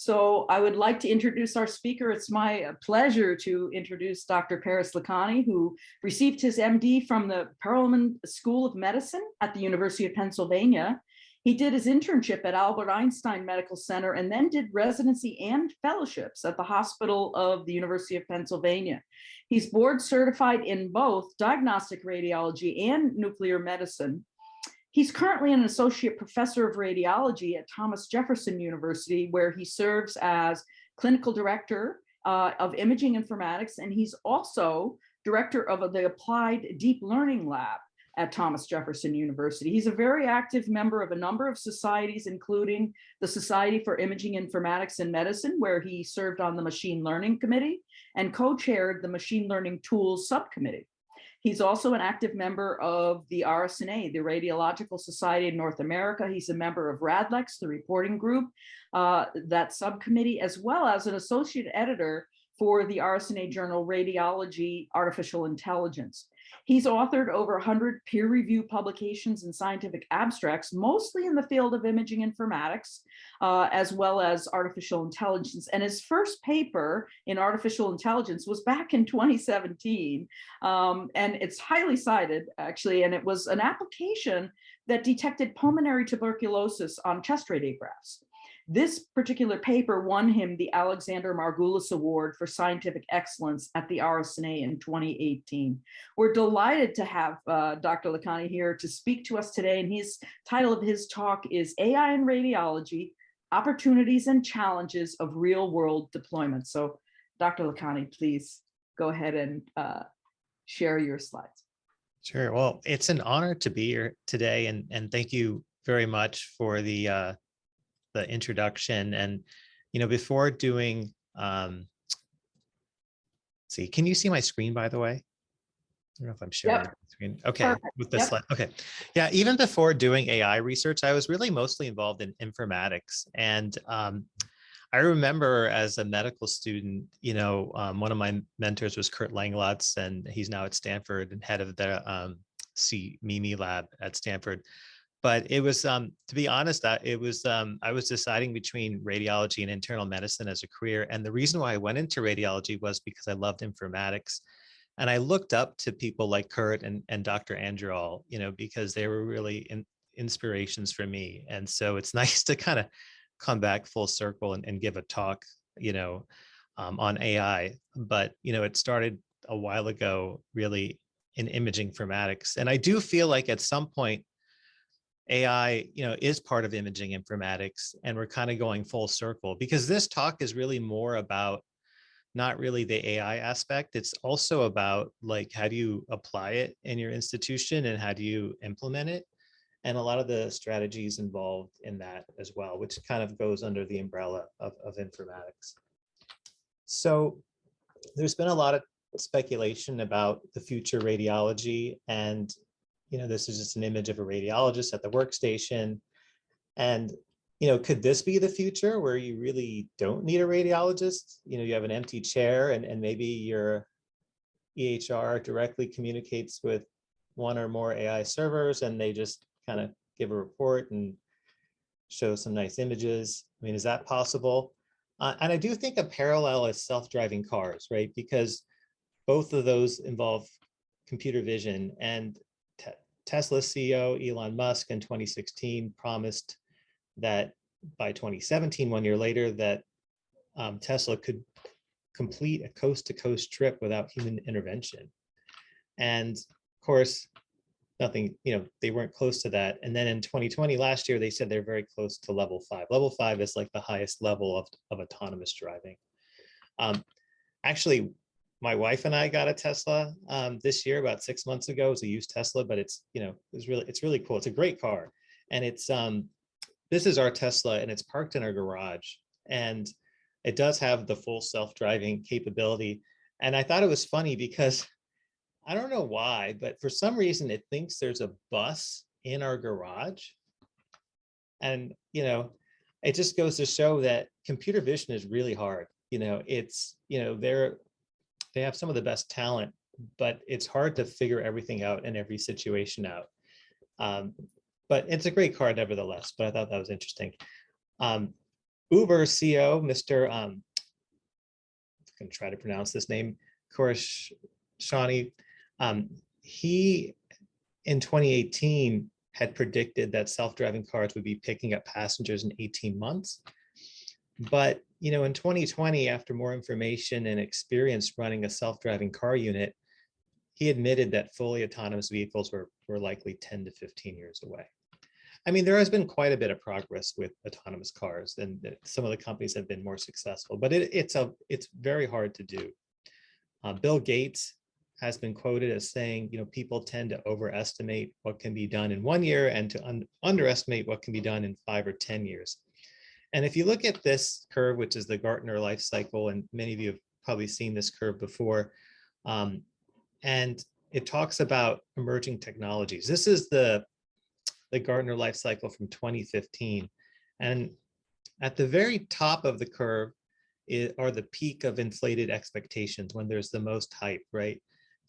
So I would like to introduce our speaker. It's my pleasure to introduce Dr. Paris Lakhani, who received his MD from the Perelman School of Medicine at the University of Pennsylvania. He did his internship at Albert Einstein Medical Center and then did residency and fellowships at the Hospital of the University of Pennsylvania. He's board certified in both diagnostic radiology and nuclear medicine. He's currently an Associate Professor of Radiology at Thomas Jefferson University, where he serves as Clinical Director of Imaging Informatics, and he's also Director of the Applied Deep Learning Lab at Thomas Jefferson University. He's a very active member of a number of societies, including the Society for Imaging Informatics and Medicine, where he served on the Machine Learning Committee and co-chaired the Machine Learning Tools Subcommittee. He's also an active member of the RSNA, the Radiological Society of North America. He's a member of RadLex, the reporting group, that subcommittee, as well as an associate editor for the RSNA journal Radiology Artificial Intelligence. He's authored over 100 peer-reviewed publications and scientific abstracts, mostly in the field of imaging informatics, as well as artificial intelligence. And his first paper in artificial intelligence was back in 2017. And it's highly cited, actually, and it was an application that detected pulmonary tuberculosis on chest radiographs. This particular paper won him the Alexander Margulis Award for Scientific Excellence at the RSNA in 2018. We're delighted to have Dr. Lakhani here to speak to us today, and his title of his talk is AI in Radiology, Opportunities and Challenges of Real-World Deployment. So Dr. Lakhani, please go ahead and share your slides. Sure. Well, it's an honor to be here today, and thank you very much for the introduction. And before doing see, can you see my screen, by the way? I don't know if I'm sharing the screen. Okay. Perfect. With this slide. Okay. Yeah, even before doing AI research, I was really mostly involved in informatics. And I remember as a medical student, one of my mentors was Kurt Langlotz, and he's now at Stanford and head of the CMIMI lab at Stanford. But it was, to be honest, I was deciding between radiology and internal medicine as a career. And the reason why I went into radiology was because I loved informatics. And I looked up to people like Kurt and Dr. Andreol, because they were really inspirations for me. And so it's nice to kind of come back full circle and give a talk, on AI. But, it started a while ago, really in imaging informatics. And I do feel like at some point, AI, is part of imaging informatics, and we're kind of going full circle, because this talk is really more about not really the AI aspect. It's also about how do you apply it in your institution and how do you implement it? And a lot of the strategies involved in that as well, which kind of goes under the umbrella of informatics. So there's been a lot of speculation about the future radiology, and this is just an image of a radiologist at the workstation. And, could this be the future where you really don't need a radiologist? You have an empty chair and maybe your EHR directly communicates with one or more AI servers, and they just kind of give a report and show some nice images. I mean, is that possible? And I do think a parallel is self-driving cars, right? Because both of those involve computer vision, and Tesla CEO Elon Musk in 2016 promised that by 2017, 1 year later, that Tesla could complete a coast-to-coast trip without human intervention. And of course, nothing, they weren't close to that. And then in 2020, last year, they said they're very close to level 5. Level 5 is like the highest level of autonomous driving. Actually, my wife and I got a Tesla this year, about 6 months ago. It was a used Tesla, but it's really cool. It's a great car, and it's this is our Tesla, and it's parked in our garage, and it does have the full self-driving capability. And I thought it was funny because I don't know why, but for some reason it thinks there's a bus in our garage, and it just goes to show that computer vision is really hard. It's they have some of the best talent, but it's hard to figure everything out and every situation out. But it's a great car nevertheless, but I thought that was interesting. Uber CEO, Mr. I'm going to try to pronounce this name, Khorshani, he in 2018 had predicted that self-driving cars would be picking up passengers in 18 months. But, you know, in 2020, after more information and experience running a self-driving car unit, he admitted that fully autonomous vehicles were likely 10 to 15 years away. I mean, there has been quite a bit of progress with autonomous cars, and some of the companies have been more successful, but it's very hard to do. Bill Gates has been quoted as saying, you know, people tend to overestimate what can be done in 1 year and to underestimate what can be done in 5 or 10 years. And if you look at this curve, which is the Gartner life cycle, and many of you have probably seen this curve before, and it talks about emerging technologies. This is the Gartner life cycle from 2015. And at the very top of the curve are the peak of inflated expectations when there's the most hype, right?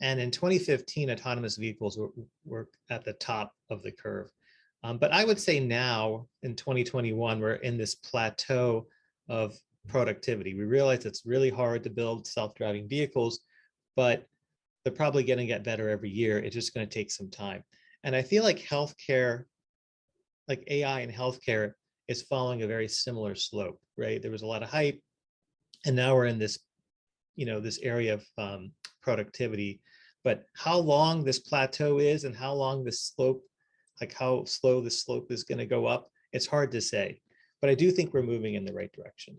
And in 2015, autonomous vehicles were at the top of the curve. But I would say now in 2021, we're in this plateau of productivity. We realize it's really hard to build self-driving vehicles, but they're probably going to get better every year. It's just going to take some time. And I feel like healthcare, like AI in healthcare, is following a very similar slope, right? There was a lot of hype, and now we're in this, you know, this area of productivity. But how long this plateau is and how long this slope, like how slow the slope is going to go up, it's hard to say. But I do think we're moving in the right direction.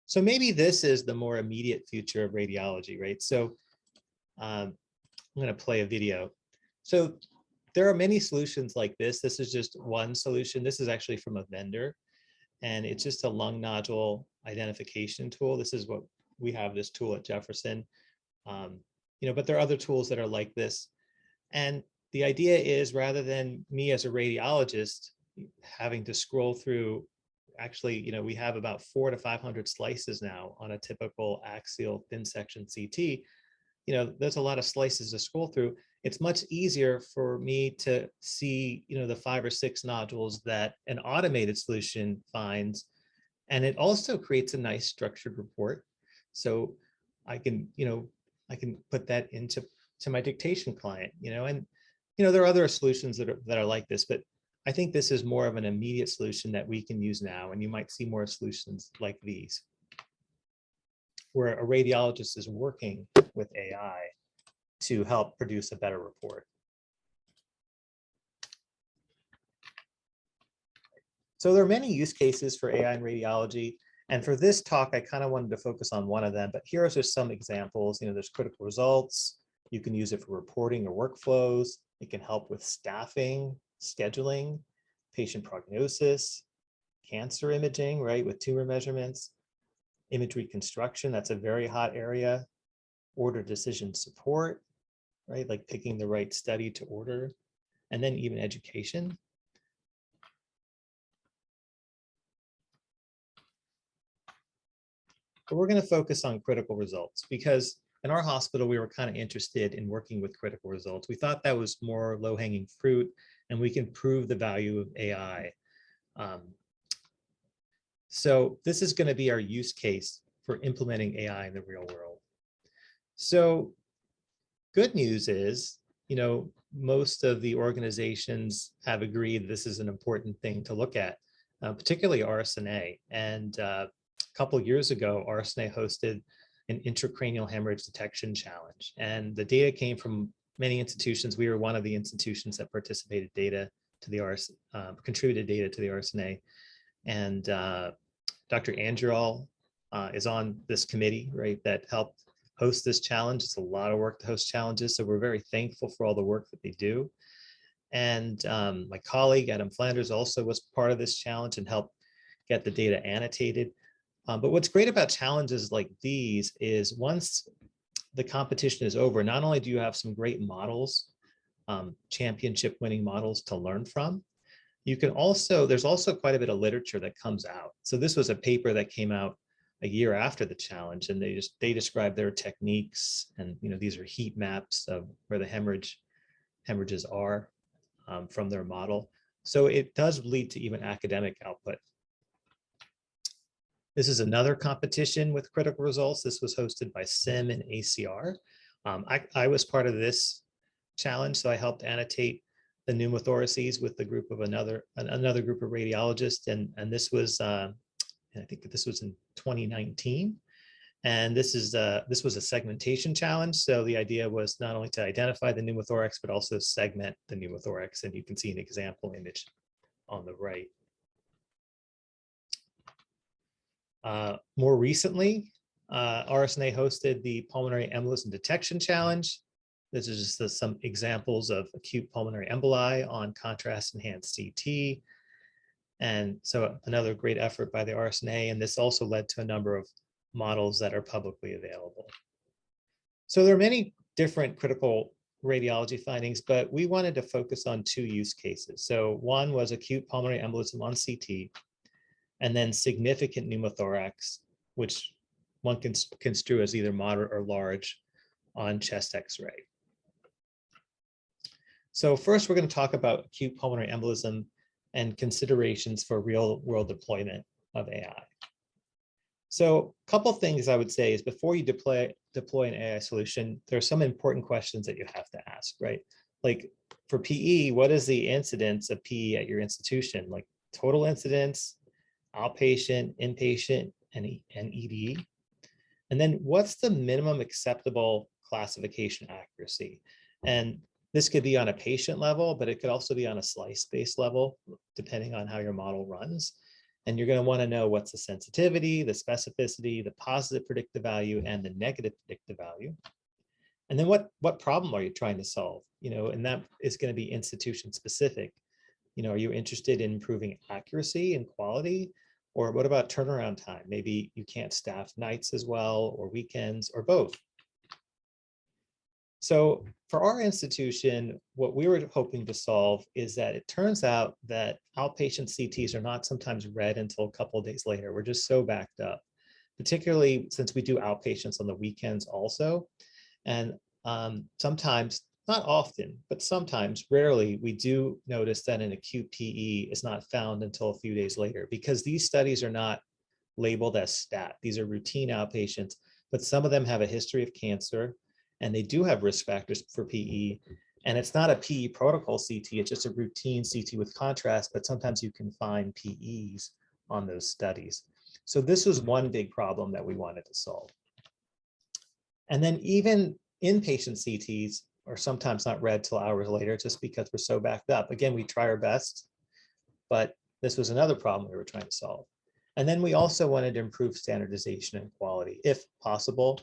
So maybe this is the more immediate future of radiology, right? So I'm going to play a video. So there are many solutions like this. This is just one solution. This is actually from a vendor, and it's just a lung nodule identification tool. This is what we have, this tool at Jefferson. You know, but there are other tools that are like this. And the idea is, rather than me as a radiologist having to scroll through, actually, you know, we have about 400 to 500 slices now on a typical axial thin section CT. You know, there's a lot of slices to scroll through. It's much easier for me to see, you know, the 5 or 6 nodules that an automated solution finds. And it also creates a nice structured report. So I can, you know, I can put that into my dictation client, you know, and, you know, there are other solutions that are like this, but I think this is more of an immediate solution that we can use now. And you might see more solutions like these, where a radiologist is working with AI to help produce a better report. So there are many use cases for AI in radiology. And for this talk, I kind of wanted to focus on one of them, but here are just some examples. You know, there's critical results. You can use it for reporting or workflows. It can help with staffing, scheduling, patient prognosis, cancer imaging, right, with tumor measurements, image reconstruction, that's a very hot area, order decision support, right, like picking the right study to order, and then even education. But we're going to focus on critical results because in our hospital, we were kind of interested in working with critical results. We thought that was more low-hanging fruit, and we can prove the value of AI. So this is going to be our use case for implementing AI in the real world. So good news is, you know, most of the organizations have agreed this is an important thing to look at, particularly RSNA. And a couple of years ago, RSNA hosted an intracranial hemorrhage detection challenge. And the data came from many institutions. We were one of the institutions that participated contributed data to the RSNA. And Dr. Andreol is on this committee, right, that helped host this challenge. It's a lot of work to host challenges, so we're very thankful for all the work that they do. And my colleague, Adam Flanders, also was part of this challenge and helped get the data annotated. But what's great about challenges like these is once the competition is over, not only do you have some great models, championship winning models to learn from, you can also, there's also quite a bit of literature that comes out. So this was a paper that came out a year after the challenge, and they describe their techniques, and you know, these are heat maps of where the hemorrhages are from their model. So it does lead to even academic output. This is another competition with critical results. This was hosted by SIM and ACR. I was part of this challenge, so I helped annotate the pneumothoraces with the group of another group of radiologists, and this was I think this was in 2019. And this was a segmentation challenge. So the idea was not only to identify the pneumothorax, but also segment the pneumothorax. And you can see an example image on the right. More recently, RSNA hosted the Pulmonary Embolism Detection Challenge. This is just some examples of acute pulmonary emboli on contrast-enhanced CT. And so another great effort by the RSNA, and this also led to a number of models that are publicly available. So there are many different critical radiology findings, but we wanted to focus on 2 use cases. So one was acute pulmonary embolism on CT, and then significant pneumothorax, which one can construe as either moderate or large on chest X-ray. So first, we're going to talk about acute pulmonary embolism and considerations for real-world deployment of AI. So a couple of things I would say is before you deploy an AI solution, there are some important questions that you have to ask, right? Like for PE, what is the incidence of PE at your institution? Like total incidence, outpatient, inpatient, and ED? And then what's the minimum acceptable classification accuracy? And this could be on a patient level, but it could also be on a slice-based level, depending on how your model runs. And you're going to want to know what's the sensitivity, the specificity, the positive predictive value, and the negative predictive value. And then what problem are you trying to solve? And that is going to be institution specific. Are you interested in improving accuracy and quality? Or what about turnaround time? Maybe you can't staff nights as well, or weekends, or both. So for our institution, what we were hoping to solve is that it turns out that outpatient CTs are not sometimes read until a couple of days later. We're just so backed up, particularly since we do outpatients on the weekends also. And sometimes, not often, but sometimes, rarely, we do notice that an acute PE is not found until a few days later, because these studies are not labeled as stat. These are routine outpatients, but some of them have a history of cancer, and they do have risk factors for PE. And it's not a PE protocol CT, it's just a routine CT with contrast, but sometimes you can find PEs on those studies. So this was one big problem that we wanted to solve. And then even inpatient CTs are sometimes not read till hours later, just because we're so backed up. Again, we try our best, but this was another problem we were trying to solve. And then we also wanted to improve standardization and quality, if possible,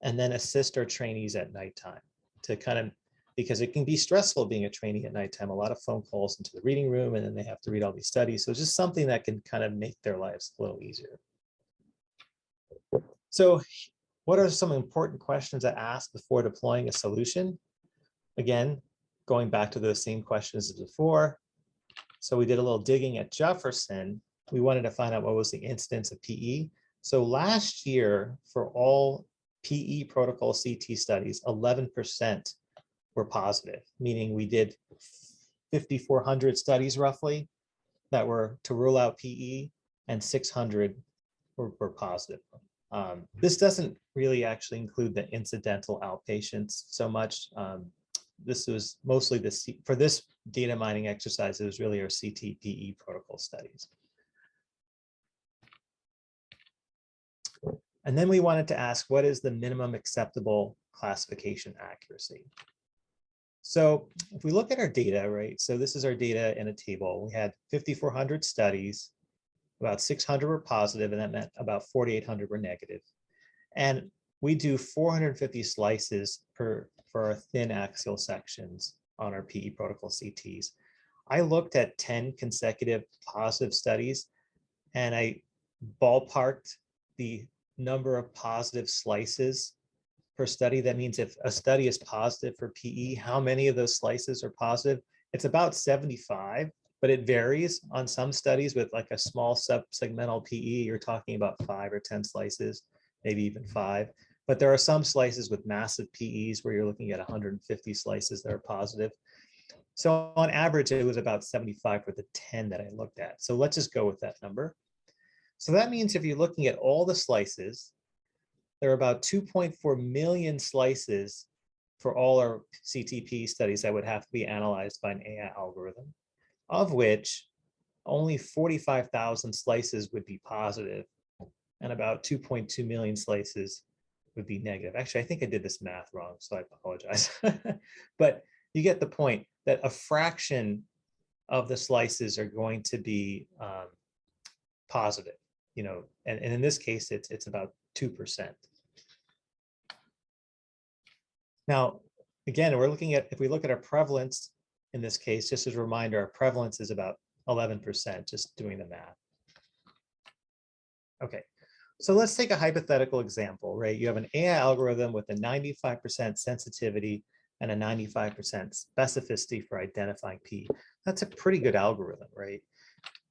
and then assist our trainees at nighttime to because it can be stressful being a trainee at nighttime, a lot of phone calls into the reading room, and then they have to read all these studies. So it's just something that can kind of make their lives a little easier. So what are some important questions to ask before deploying a solution? Again, going back to those same questions as before. So we did a little digging at Jefferson. We wanted to find out what was the incidence of PE. So last year, for all PE protocol CT studies, 11% were positive, meaning we did 5,400 studies roughly that were to rule out PE, and 600 were positive. This doesn't really actually include the incidental outpatients so much. This was mostly for this data mining exercise, it was really our CT PE protocol studies. And then we wanted to ask, what is the minimum acceptable classification accuracy? So if we look at our data, right? So this is our data in a table. We had 5,400 studies, about 600 were positive, and that meant about 4,800 were negative. And we do 450 slices for our thin axial sections on our PE protocol CTs. I looked at 10 consecutive positive studies, and I ballparked the number of positive slices per study. That means if a study is positive for PE, how many of those slices are positive? It's about 75, but it varies. On some studies with like a small subsegmental PE, you're talking about 5 or 10 slices, maybe even 5. But there are some slices with massive PEs where you're looking at 150 slices that are positive. So on average, it was about 75 for the 10 that I looked at. So let's just go with that number. So that means if you're looking at all the slices, there are about 2.4 million slices for all our CTP studies that would have to be analyzed by an AI algorithm, of which only 45,000 slices would be positive and about 2.2 million slices would be negative. Actually, I think I did this math wrong, so I apologize. But you get the point that a fraction of the slices are going to be positive, and in this case, it's about 2%. Now, again, we're looking at, if we look at our prevalence in this case, just as a reminder, our prevalence is about 11%, just doing the math. Okay, so let's take a hypothetical example, right? You have an AI algorithm with a 95% sensitivity and a 95% specificity for identifying P. That's a pretty good algorithm, right?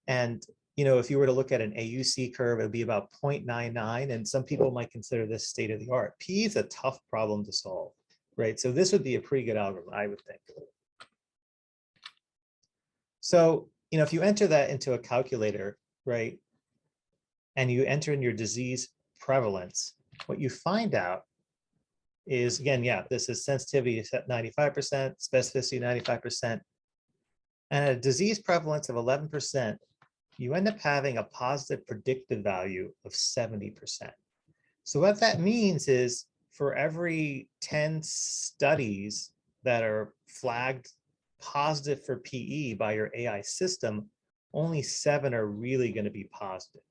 And if you were to look at an AUC curve, it would be about 0.99, and some people might consider this state of the art. P is a tough problem to solve, right? So this would be a pretty good algorithm, I would think. So, if you enter that into a calculator, right, and you enter in your disease prevalence, what you find out is, again, yeah, this is sensitivity at 95%, specificity 95%, and a disease prevalence of 11%, you end up having a positive predictive value of 70%. So what that means is for every 10 studies that are flagged positive for PE by your AI system, only 7 are really going to be positive.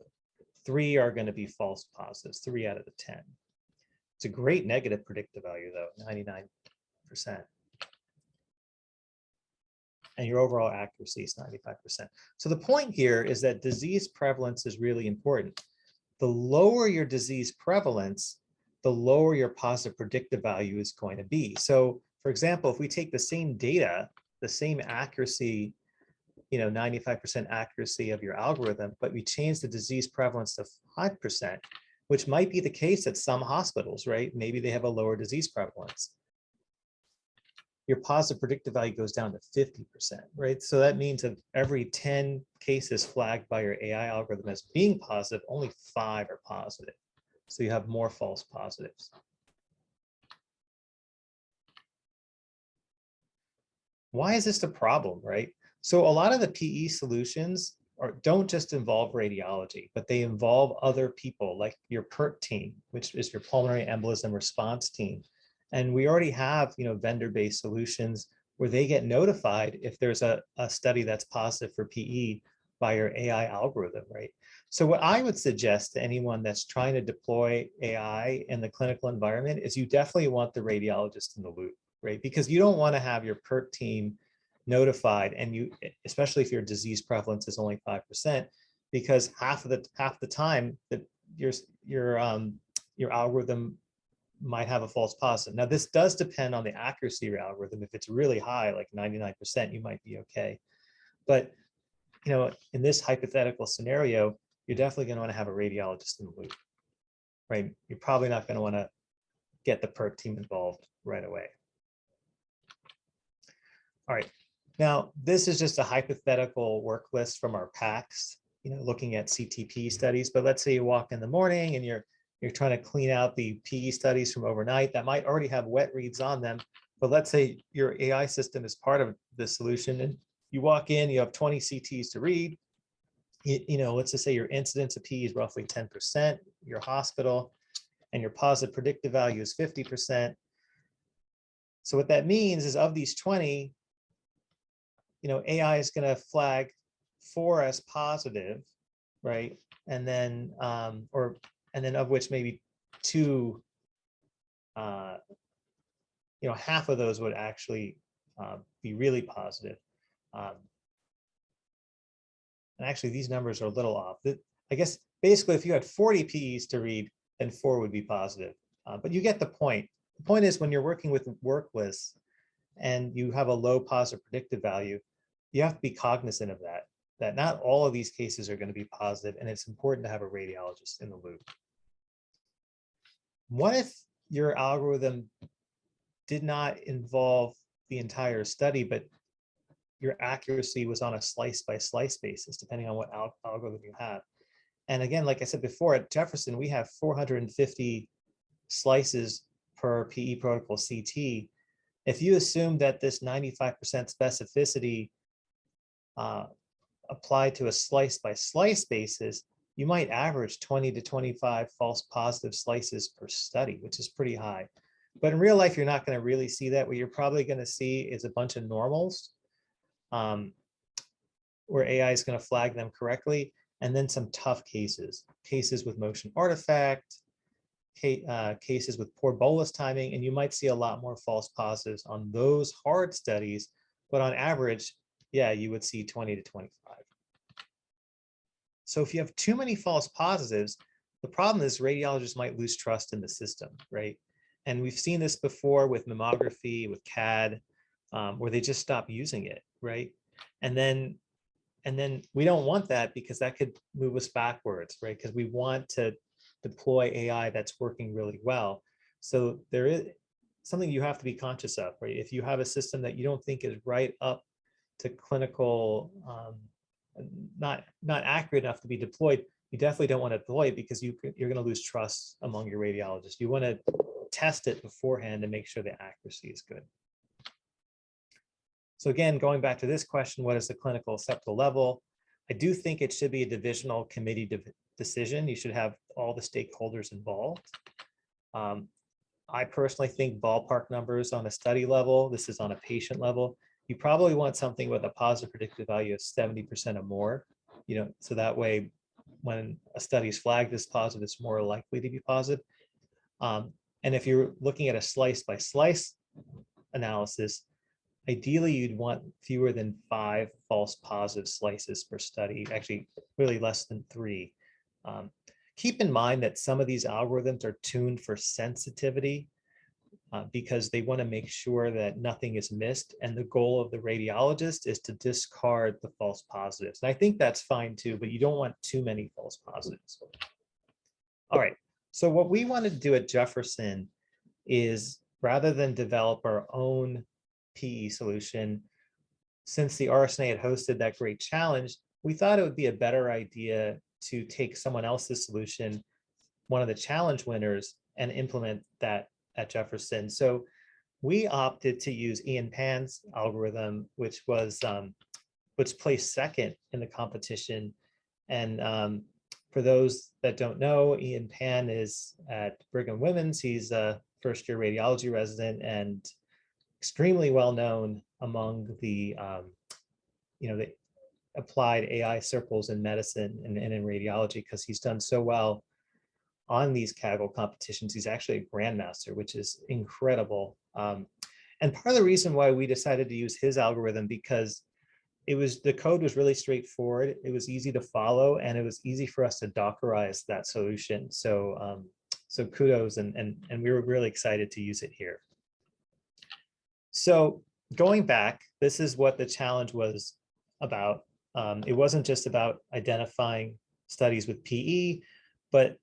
3 are going to be false positives, 3 out of the 10. It's a great negative predictive value, though, 99%. And your overall accuracy is 95%. So the point here is that disease prevalence is really important. The lower your disease prevalence, the lower your positive predictive value is going to be. So, for example, if we take the same data, the same accuracy, 95% accuracy of your algorithm, but we change the disease prevalence to 5%, which might be the case at some hospitals, right? Maybe they have a lower disease prevalence. Your positive predictive value goes down to 50%, right? So that means of every 10 cases flagged by your AI algorithm as being positive, only 5 are positive. So you have more false positives. Why is this a problem, right? So a lot of the PE solutions don't just involve radiology, but they involve other people like your PERT team, which is your pulmonary embolism response team. And we already have, vendor-based solutions where they get notified if there's a study that's positive for PE by your AI algorithm, right? So what I would suggest to anyone that's trying to deploy AI in the clinical environment is you definitely want the radiologist in the loop, right? Because you don't want to have your PERT team notified, and especially if your disease prevalence is only 5%, because half the time that your algorithm might have a false positive. Now, this does depend on the accuracy of your algorithm. If it's really high, like 99%, you might be okay. But, in this hypothetical scenario, you're definitely going to want to have a radiologist in the loop, right? You're probably not going to want to get the PERT team involved right away. All right. Now, this is just a hypothetical work list from our PACS, looking at CTP studies. But let's say you walk in the morning and you're trying to clean out the PE studies from overnight that might already have wet reads on them. But let's say your AI system is part of the solution and you walk in, you have 20 CTs to read. Let's just say your incidence of PE is roughly 10%, your hospital, and your positive predictive value is 50%. So what that means is of these 20, AI is going to flag 4 as positive, right? And then, and then of which maybe 2, half of those would actually be really positive. And actually, these numbers are a little off. I guess basically, if you had 40 PEs to read, then 4 would be positive. But you get the point. The point is when you're working with work lists and you have a low positive predictive value, you have to be cognizant of that not all of these cases are going to be positive, and it's important to have a radiologist in the loop. What if your algorithm did not involve the entire study, but your accuracy was on a slice by slice basis, depending on what algorithm you have? And again, like I said before, at Jefferson, we have 450 slices per PE protocol CT. If you assume that this 95% specificity applied to a slice by slice basis, you might average 20 to 25 false positive slices per study, which is pretty high. But in real life, you're not going to really see that. What you're probably going to see is a bunch of normals where AI is going to flag them correctly, and then some tough cases with motion artifact, cases with poor bolus timing, and you might see a lot more false positives on those hard studies. But on average, yeah, you would see 20 to 25. So if you have too many false positives, the problem is radiologists might lose trust in the system, right? And we've seen this before with mammography, with CAD, where they just stop using it, right? And then we don't want that, because that could move us backwards, right? Because we want to deploy AI that's working really well. So there is something you have to be conscious of, right? If you have a system that you don't think is right up to clinical, not accurate enough to be deployed, you definitely don't want to deploy it, because you're going to lose trust among your radiologists. You want to test it beforehand to make sure the accuracy is good. So again, going back to this question, what is the clinical acceptable level? I do think it should be a divisional committee decision. You should have all the stakeholders involved. I personally think ballpark numbers on a study level, this is on a patient level, you probably want something with a positive predictive value of 70% or more, so that way when a study is flagged as positive, it's more likely to be positive. And if you're looking at a slice by slice analysis, ideally you'd want fewer than 5 false positive slices per study, actually really less than 3. Keep in mind that some of these algorithms are tuned for sensitivity because they want to make sure that nothing is missed. And the goal of the radiologist is to discard the false positives. And I think that's fine too, but you don't want too many false positives. All right, so what we want to do at Jefferson is, rather than develop our own PE solution, since the RSNA had hosted that great challenge, we thought it would be a better idea to take someone else's solution, one of the challenge winners, and implement that at Jefferson. So we opted to use Ian Pan's algorithm, which placed second in the competition. And for those that don't know, Ian Pan is at Brigham Women's. He's a first-year radiology resident and extremely well known among the the applied AI circles in medicine and in radiology, because he's done so well on these CAGL competitions. He's actually a grandmaster, which is incredible. And part of the reason why we decided to use his algorithm, because the code was really straightforward, it was easy to follow, and it was easy for us to Dockerize that solution. So so kudos, and we were really excited to use it here. So going back, this is what the challenge was about. It wasn't just about identifying studies with PE, but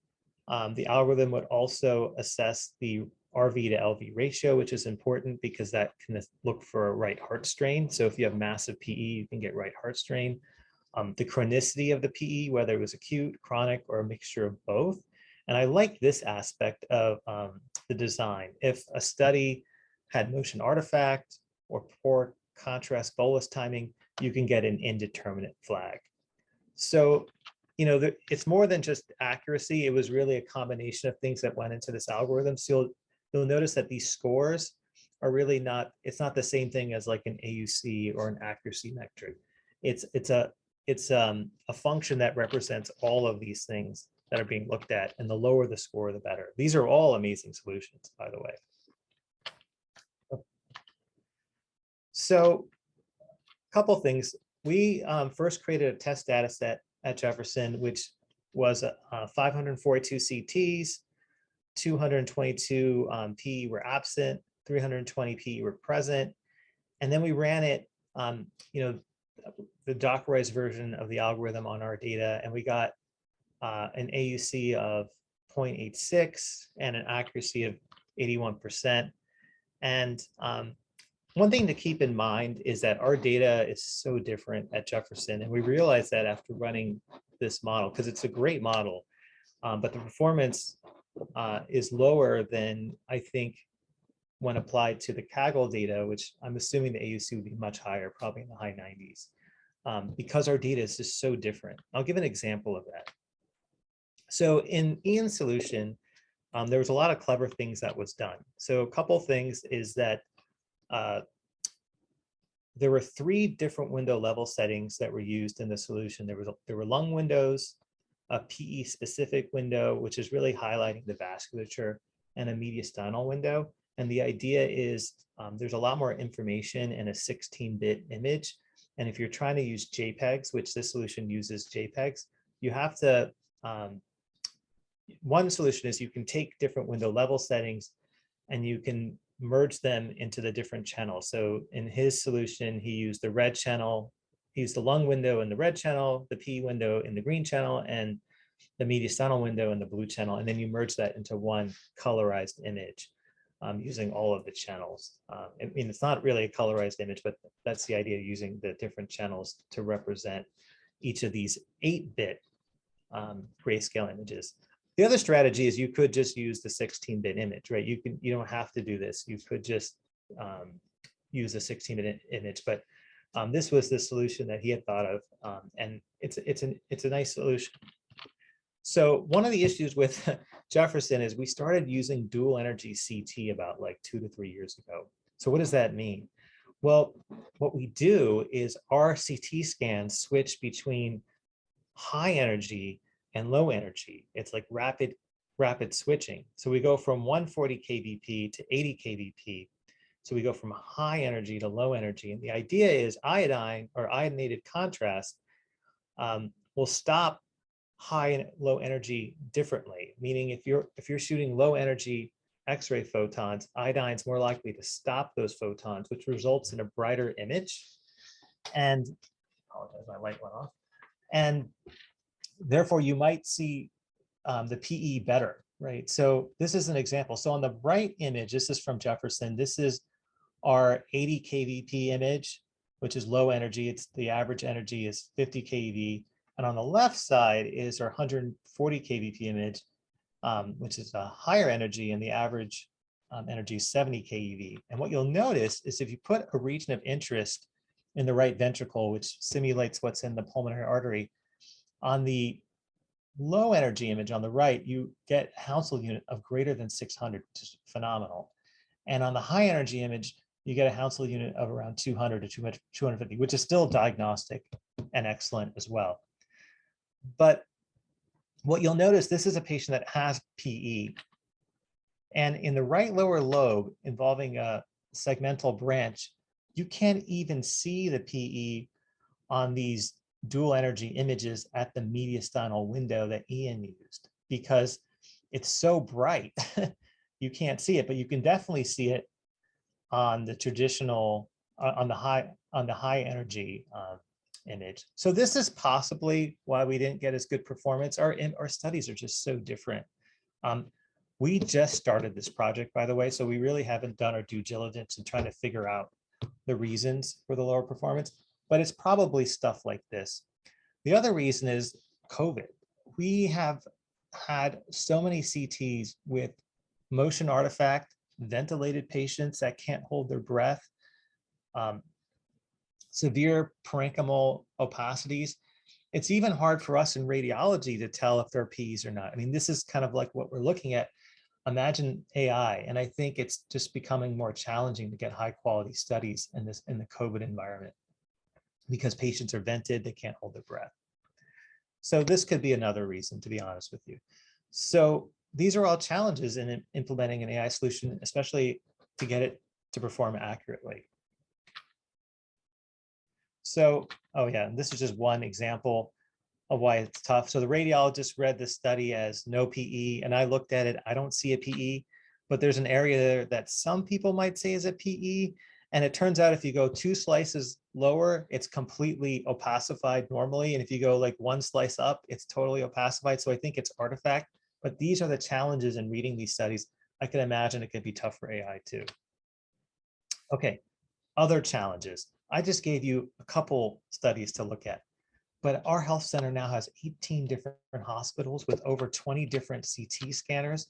the algorithm would also assess the RV to LV ratio, which is important because that can look for a right heart strain. So if you have massive PE, you can get right heart strain. The chronicity of the PE, whether it was acute, chronic, or a mixture of both. And I like this aspect of the design. If a study had motion artifact or poor contrast bolus timing, you can get an indeterminate flag. So, it's more than just accuracy. It was really a combination of things that went into this algorithm. So you'll notice that these scores are really it's not the same thing as like an AUC or an accuracy metric. It's a function that represents all of these things that are being looked at, and the lower the score, the better. These are all amazing solutions, by the way. So a couple things. We first created a test data set at Jefferson, which was 542 CTs, 222 PE were absent, 320 PE were present. And then we ran it, the Dockerized version of the algorithm on our data, and we got an AUC of 0.86 and an accuracy of 81%. And one thing to keep in mind is that our data is so different at Jefferson, and we realized that after running this model because it's a great model, but the performance is lower than I think when applied to the Kaggle data, which I'm assuming the AUC would be much higher, probably in the high 90s, because our data is just so different. I'll give an example of that. So in Ian's solution, there was a lot of clever things that was done. So a couple things is that there were 3 different window level settings that were used in the solution. There were lung windows, a PE specific window, which is really highlighting the vasculature, and a mediastinal window. And the idea is there's a lot more information in a 16-bit image. And if you're trying to use JPEGs, which this solution uses JPEGs, you have to, one solution is you can take different window level settings and you can merge them into the different channels. So in his solution, he used the red channel, he used the lung window in the red channel, the PE window in the green channel, and the mediastinal window in the blue channel. And then you merge that into one colorized image using all of the channels. I mean, it's not really a colorized image, but that's the idea, using the different channels to represent each of these 8-bit grayscale images. The other strategy is you could just use the 16-bit image, right? You don't have to do this. You could just use a 16-bit image, but this was the solution that he had thought of, and it's a nice solution. So one of the issues with Jefferson is we started using dual energy CT about like 2 to 3 years ago. So what does that mean? Well, what we do is our CT scans switch between high energy and low energy. It's like rapid switching. So we go from 140 kVp to 80 kVp. So we go from high energy to low energy. And the idea is iodine or iodinated contrast will stop high and low energy differently. Meaning if you're shooting low energy X-ray photons, iodine's more likely to stop those photons, which results in a brighter image. And apologize, my light went off. And therefore, you might see the PE better, right? So this is an example. So on the right image, this is from Jefferson. This is our 80 kVp image, which is low energy. It's the average energy is 50 keV. And on the left side is our 140 kVp image, which is a higher energy, and the average energy is 70 keV. And what you'll notice is if you put a region of interest in the right ventricle, which simulates what's in the pulmonary artery, on the low energy image on the right, you get a Hounsfield unit of greater than 600, which is phenomenal. And on the high energy image, you get a Hounsfield unit of around 200 to 250, which is still diagnostic and excellent as well. But what you'll notice, this is a patient that has PE. And in the right lower lobe involving a segmental branch, you can't even see the PE on these dual energy images at the mediastinal window that Ian used, because it's so bright, you can't see it, but you can definitely see it on the traditional, on the high energy image. So this is possibly why we didn't get as good performance. Our studies are just so different. We just started this project, by the way, so we really haven't done our due diligence in trying to figure out the reasons for the lower performance, but it's probably stuff like this. The other reason is COVID. We have had so many CTs with motion artifact, ventilated patients that can't hold their breath, severe parenchymal opacities. It's even hard for us in radiology to tell if they're PEs or not. I mean, this is kind of like what we're looking at. Imagine AI, and I think it's just becoming more challenging to get high quality studies in the COVID environment because patients are vented, they can't hold their breath. So this could be another reason, to be honest with you. So these are all challenges in implementing an AI solution, especially to get it to perform accurately. So, oh yeah, and this is just one example of why it's tough. So the radiologist read this study as no PE, and I looked at it, I don't see a PE, but there's an area there that some people might say is a PE. And it turns out if you go 2 slices lower, it's completely opacified normally. And if you go like 1 slice up, it's totally opacified. So I think it's artifact, but these are the challenges in reading these studies. I can imagine it could be tough for AI too. Okay, other challenges. I just gave you a couple studies to look at. but our health center now has 18 different hospitals with over 20 different CT scanners,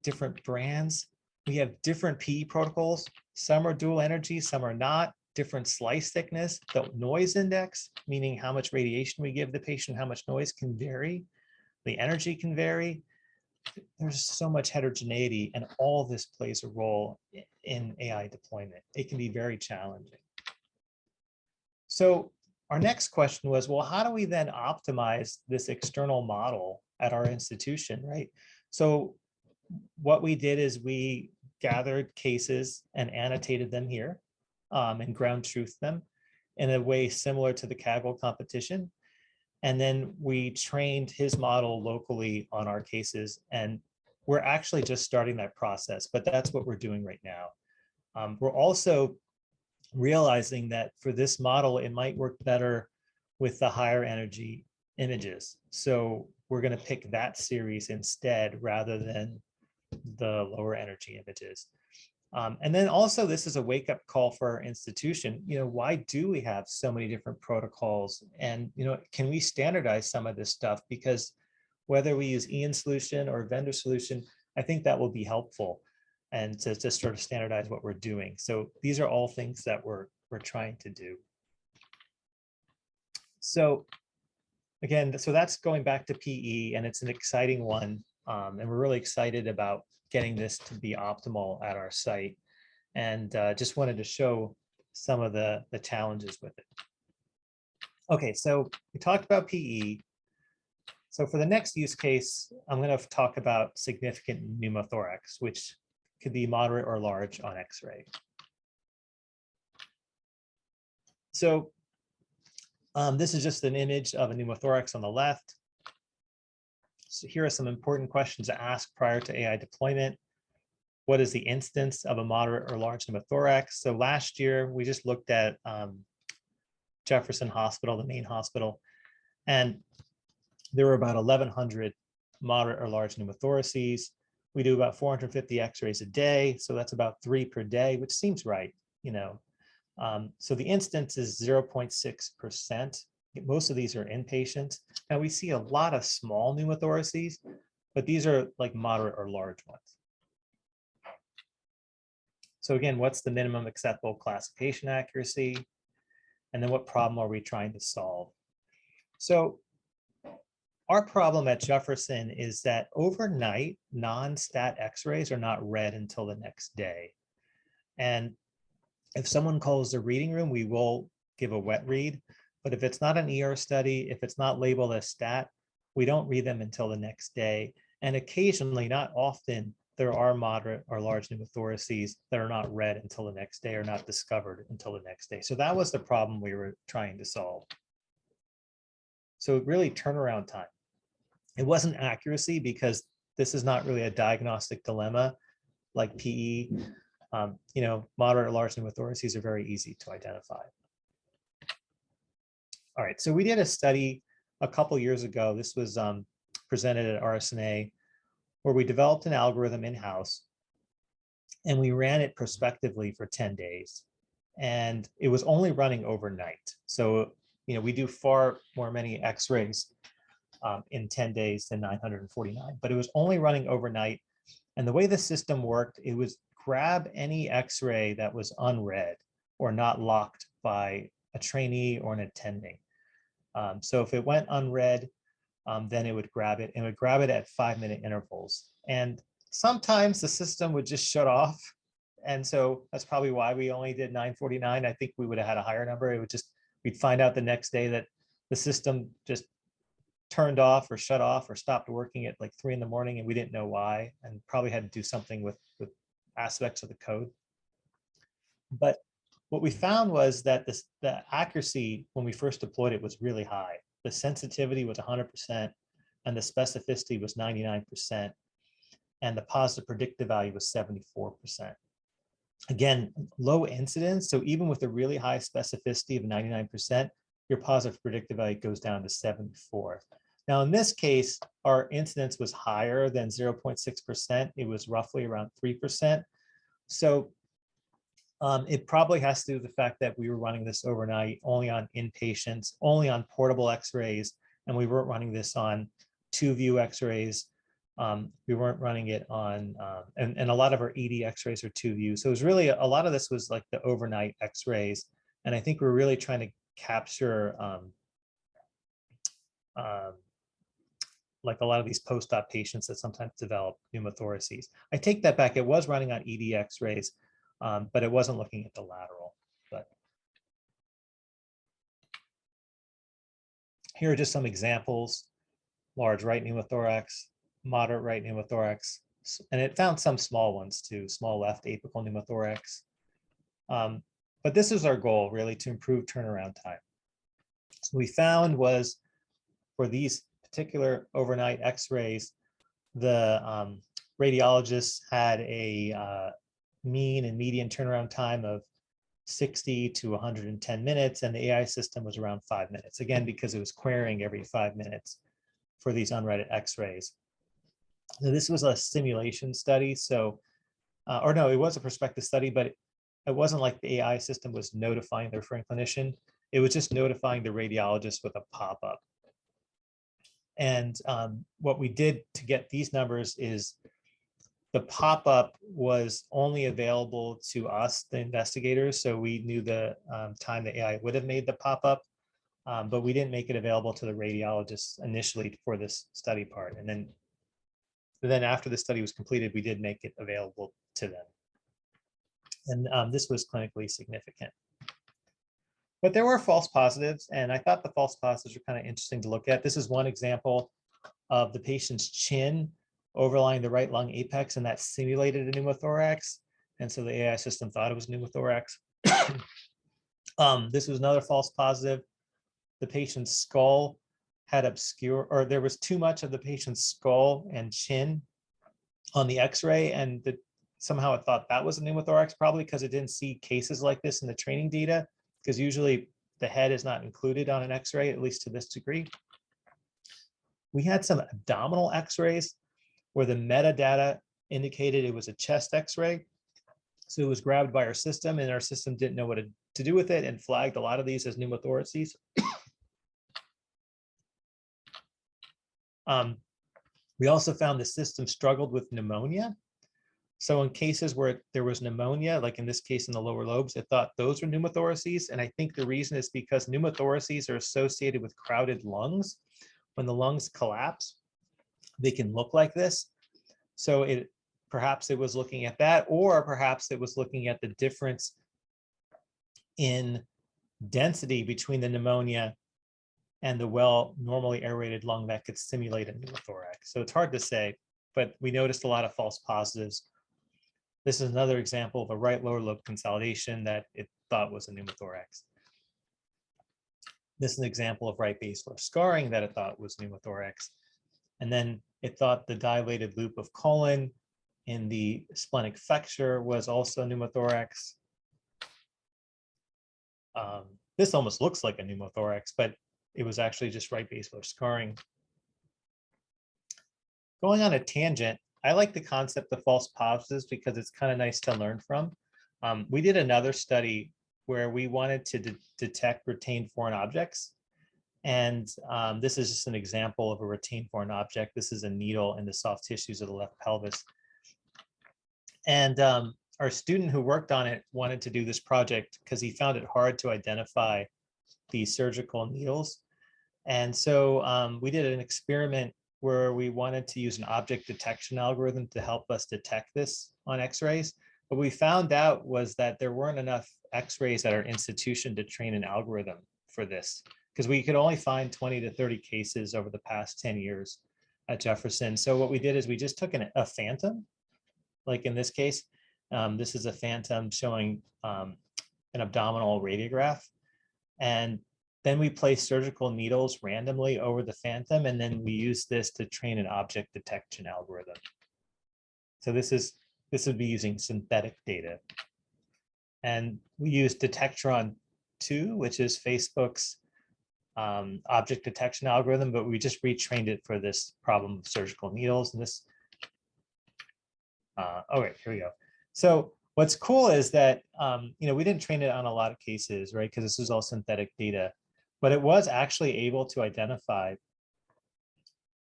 different brands. We have different PE protocols. Some are dual energy, some are not. Different slice thickness, the noise index, meaning how much radiation we give the patient, how much noise can vary. The energy can vary. There's so much heterogeneity, and all of this plays a role in AI deployment. It can be very challenging. So our next question was, well, how do we then optimize this external model at our institution, right? So what we did is we gathered cases and annotated them here and ground truth them in a way similar to the Kaggle competition. And then we trained his model locally on our cases, and we're actually just starting that process, but that's what we're doing right now. We're also realizing that for this model, it might work better with the higher energy images. So we're going to pick that series instead rather than the lower energy images. And then also, this is a wake-up call for our institution. Why do we have so many different protocols? And can we standardize some of this stuff? Because whether we use Ian solution or vendor solution, I think that will be helpful, and to just sort of standardize what we're doing. So these are all things that we're trying to do. So again, so that's going back to PE, and it's an exciting one. And we're really excited about getting this to be optimal at our site, and just wanted to show some of the challenges with it. Okay, so we talked about PE. So for the next use case, I'm going to talk about significant pneumothorax, which could be moderate or large on X-ray. So this is just an image of a pneumothorax on the left. So here are some important questions to ask prior to AI deployment. What is the incidence of a moderate or large pneumothorax? So last year, we just looked at Jefferson Hospital, the main hospital, and there were about 1,100 moderate or large pneumothoraces. We do about 450 X-rays a day, so that's about 3 per day, which seems right, So the incidence is 0.6%. Most of these are inpatient. Now we see a lot of small pneumothoraces, but these are like moderate or large ones. So again, what's the minimum acceptable classification accuracy? And then what problem are we trying to solve? So our problem at Jefferson is that overnight, non-stat X-rays are not read until the next day. And if someone calls the reading room, we will give a wet read. But if it's not an ER study, if it's not labeled as stat, we don't read them until the next day. And occasionally, not often, there are moderate or large pneumothoraces that are not read until the next day or not discovered until the next day. So that was the problem we were trying to solve. So really turnaround time. It wasn't accuracy, because this is not really a diagnostic dilemma like PE. Moderate or large pneumothoraces are very easy to identify. All right, so we did a study a couple years ago. This was presented at RSNA, where we developed an algorithm in-house, and we ran it prospectively for 10 days. And it was only running overnight. So, we do far more many X-rays in 10 days than 949, but it was only running overnight. And the way the system worked, it was grab any X-ray that was unread or not locked by a trainee or an attending. So if it went unread, then it would grab it, and would grab it at 5-minute intervals. And sometimes the system would just shut off. And so that's probably why we only did 949. I think we would have had a higher number. It would just, we'd find out the next day that the system just turned off or shut off or stopped working at like 3 in the morning, and we didn't know why, and probably had to do something with aspects of the code. But what we found was that the accuracy when we first deployed it was really high. The sensitivity was 100%, and the specificity was 99%, and the positive predictive value was 74%. Again, low incidence, so even with a really high specificity of 99%, your positive predictive value goes down to 74. Now, in this case, our incidence was higher than 0.6%. It was roughly around 3%. So It probably has to do with the fact that we were running this overnight only on inpatients, only on portable x-rays, and we weren't running this on 2-view x-rays. We weren't running it on, and a lot of our ED x-rays are 2-view. So it was really, a lot of this was like the overnight x-rays. And I think we're really trying to capture like a lot of these post-op patients that sometimes develop pneumothoraces. I take that back. It was running on ED x-rays, but it wasn't looking at the lateral. But here are just some examples: large right pneumothorax, moderate right pneumothorax, and it found some small ones too, small left apical pneumothorax. But this is our goal, really, to improve turnaround time. So what we found was for these particular overnight x-rays, the radiologists had a mean and median turnaround time of 60 to 110 minutes, and the AI system was around 5 minutes, again, because it was querying every 5 minutes for these unread x-rays. Now, this was a simulation study, so, or no, it was a prospective study, but it wasn't like the AI system was notifying the referring clinician. It was just notifying the radiologist with a pop-up. And what we did to get these numbers is the pop-up was only available to us, the investigators. So we knew the time the AI would have made the pop-up, but we didn't make it available to the radiologists initially for this study part. And then after the study was completed, we did make it available to them. And this was clinically significant. But there were false positives, and I thought the false positives were kind of interesting to look at. This is one example of the patient's chin overlying the right lung apex, and that simulated a pneumothorax. And so the AI system thought it was pneumothorax. This was another false positive. The patient's skull had obscure, or there was too much of the patient's skull and chin on the x-ray, and somehow it thought that was a pneumothorax, probably because it didn't see cases like this in the training data, because usually the head is not included on an x-ray, at least to this degree. We had some abdominal x-rays where the metadata indicated it was a chest x-ray. So it was grabbed by our system, and our system didn't know what to do with it and flagged a lot of these as pneumothoraces. We also found the system struggled with pneumonia. So in cases where there was pneumonia, like in this case in the lower lobes, it thought those were pneumothoraces. And I think the reason is because pneumothoraces are associated with crowded lungs. When the lungs collapse, they can look like this. So perhaps it was looking at that, or perhaps it was looking at the difference in density between the pneumonia and the normally aerated lung that could simulate a pneumothorax. So it's hard to say, but we noticed a lot of false positives. This is another example of a right lower lobe consolidation that it thought was a pneumothorax. This is an example of right basilar scarring that it thought was pneumothorax. And then it thought the dilated loop of colon in the splenic flexure was also pneumothorax. This almost looks like a pneumothorax, but it was actually just right basilar scarring. Going on a tangent, I like the concept of false positives because it's kind of nice to learn from. We did another study where we wanted to detect retained foreign objects. And this is just an example of a retained foreign object. This is a needle in the soft tissues of the left pelvis. And our student who worked on it wanted to do this project because he found it hard to identify these surgical needles. And so we did an experiment where we wanted to use an object detection algorithm to help us detect this on x-rays. What we found out was that there weren't enough x-rays at our institution to train an algorithm for this, because we could only find 20 to 30 cases over the past 10 years at Jefferson. So what we did is we just took a phantom, like in this case, this is a phantom showing an abdominal radiograph. And then we placed surgical needles randomly over the phantom, and then we used this to train an object detection algorithm. So this would be using synthetic data. And we used Detectron 2, which is Facebook's object detection algorithm, but we just retrained it for this problem of surgical needles. And this, oh wait, here we go. So What's cool is that, we didn't train it on a lot of cases, right? Because this is all synthetic data, but it was actually able to identify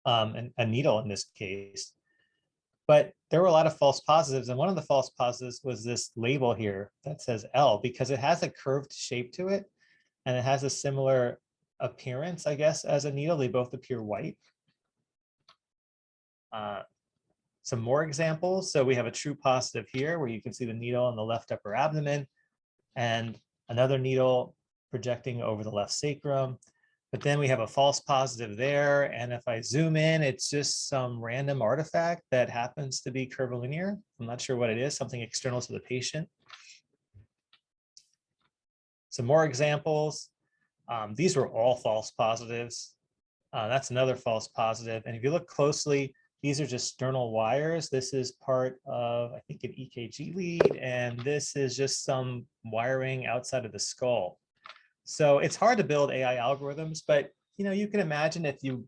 a needle in this case. But there were a lot of false positives. And one of the false positives was this label here that says L, because it has a curved shape to it. And it has a similar appearance, I guess, as a needle. They both appear white. Some more examples. So we have a true positive here where you can see the needle in the left upper abdomen and another needle projecting over the left sacrum. But then we have a false positive there. And if I zoom in, it's just some random artifact that happens to be curvilinear. I'm not sure what it is, something external to the patient. Some more examples. These were all false positives. That's another false positive. And if you look closely, these are just sternal wires. This is part of, I think, an EKG lead, and this is just some wiring outside of the skull. So it's hard to build AI algorithms, but you can imagine if you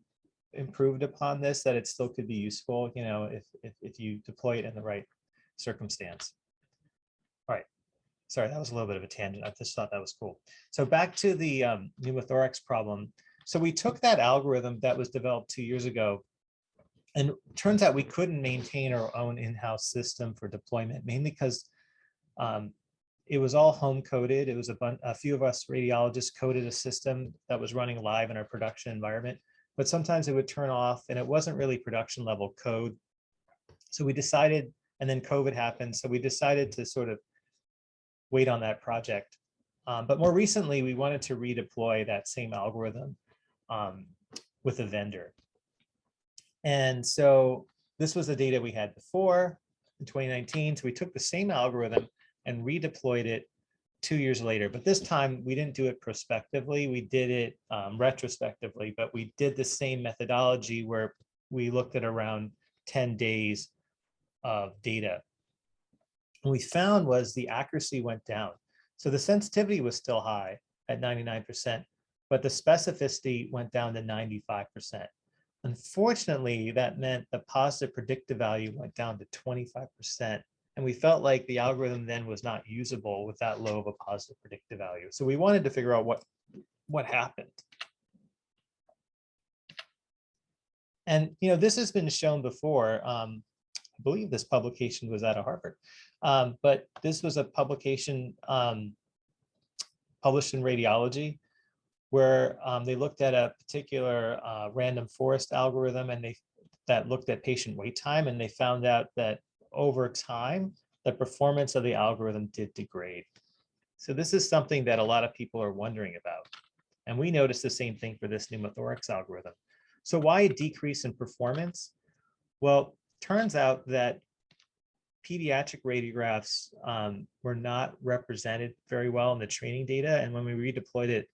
improved upon this, that it still could be useful, if you deploy it in the right circumstance. All right. Sorry, that was a little bit of a tangent. I just thought that was cool. So back to the pneumothorax problem. So we took that algorithm that was developed 2 years ago, and it turns out we couldn't maintain our own in-house system for deployment, mainly because it was all home coded. It was a few of us radiologists coded a system that was running live in our production environment, but sometimes it would turn off and it wasn't really production level code. So we decided, and then COVID happened. So we decided to sort of wait on that project. But more recently, we wanted to redeploy that same algorithm with a vendor. And so this was the data we had before in 2019. So we took the same algorithm and redeployed it 2 years later. But this time we didn't do it prospectively. We did it retrospectively, but we did the same methodology where we looked at around 10 days of data. What we found was the accuracy went down. So the sensitivity was still high at 99%, but the specificity went down to 95%. Unfortunately, that meant the positive predictive value went down to 25%. And we felt like the algorithm then was not usable with that low of a positive predictive value. So we wanted to figure out what happened. And this has been shown before. I believe this publication was out of Harvard, but this was a publication published in Radiology, where they looked at a particular random forest algorithm, and that looked at patient wait time, and they found out that over time, the performance of the algorithm did degrade. So this is something that a lot of people are wondering about. And we noticed the same thing for this pneumothorax algorithm. So why a decrease in performance? Well, turns out that pediatric radiographs were not represented very well in the training data. And when we redeployed it,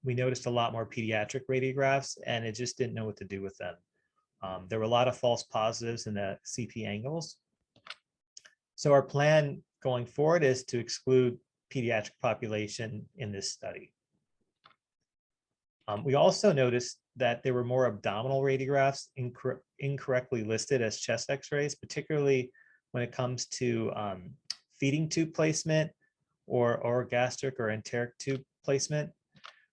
we noticed a lot more pediatric radiographs, and it just didn't know what to do with them. There were a lot of false positives in the CP angles. So our plan going forward is to exclude pediatric population in this study. We also noticed that there were more abdominal radiographs incorrectly listed as chest x-rays, particularly when it comes to feeding tube placement or orogastric or enteric tube placement.